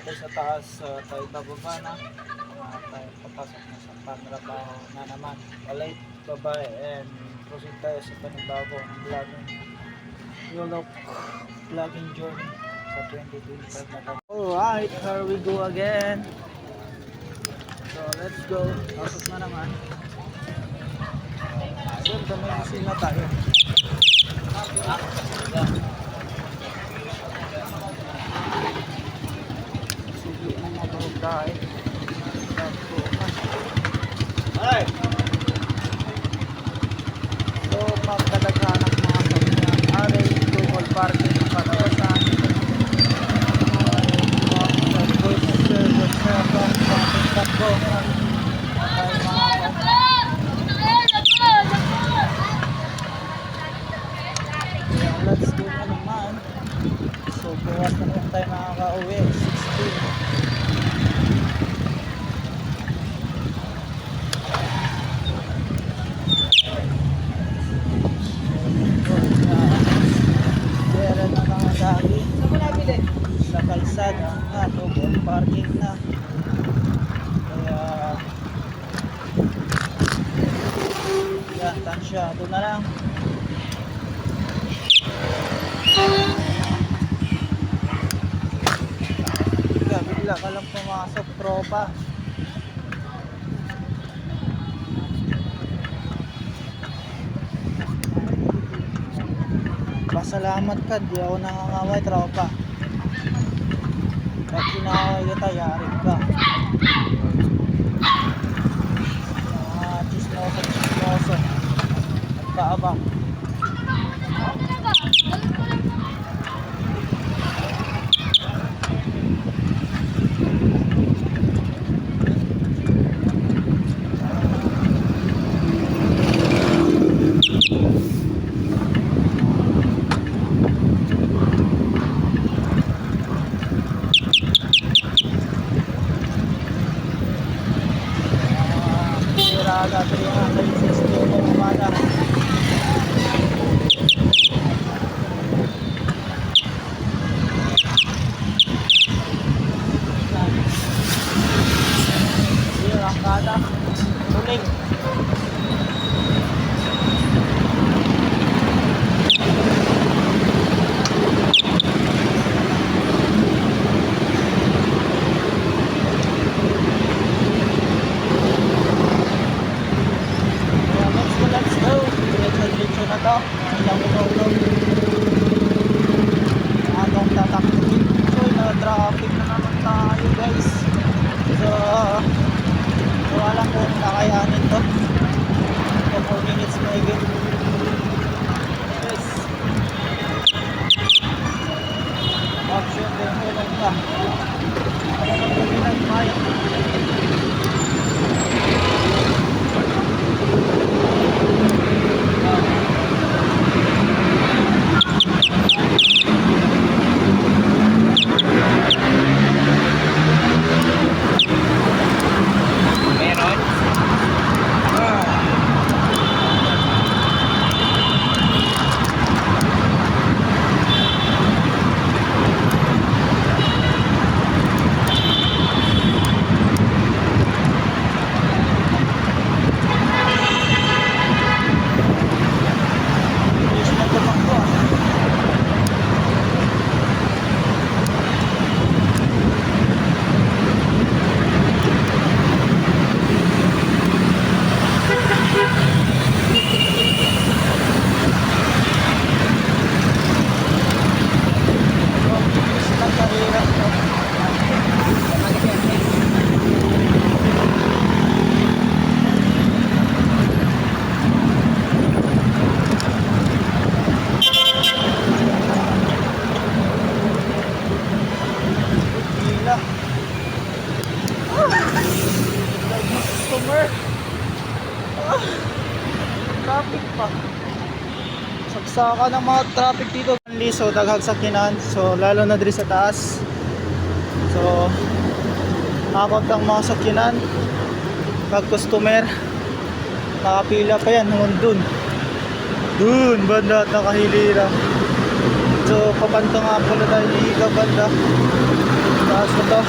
tayo sa taas, tayo bababa na. Tayo papasok na sa panrabaho na naman. Alright, bye-bye and proceed tayo sa panibagong vlogging vlogging journey sa 2025 na tayo. Alright, here we go again. So let's go. Pasok na naman. So may masin na tayo. Sige na matulog tayo. So magkadaghan ang mga sakyan. Aray, double parking patawasan. Let's go na naman. So bukas na naman tayo nakaka-uwi 16. Meron na mga dagi sa kalsada na double parking na. Kaya yan, tansyado na lang. Bigla ka lang pumasok, tropa. Pasalamat ka, di ako nangangaway, tropa. Pag sinaway kita, yari ka. Mga chismoso nagkaabang. Sirada 360 na umada. Sirangkada tuling. Let's go. Diretso na to. Ilang minuto. Anong tatakbuhin? So, na-traffic na naman tayo, guys. So, alam ko nakayanin to. 4 minutes na higit. Yes. Action din ko lang ka. Ano na po pinagmay? Traffic pa. Saksakan ng mga traffic dito. So daghang sakyanan. So lalo na diri sa taas. So abot ang mga sakyanan. Pag customer nakapila pa yan hanggang dun banda at nakahilira. So papanto nga pala tayo higa banda. taas na to.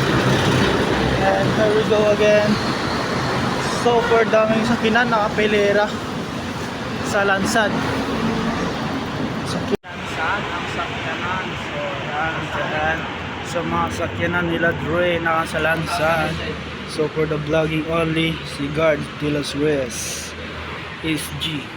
And here we go again. Super daming sakinan, nakapilera sa Lansad. Lansad ang sakyanan. So yan, dyan. So mga sakyanan nila Dre naka sa Lansad. So for the vlogging only, si Guard de las Reyes SG.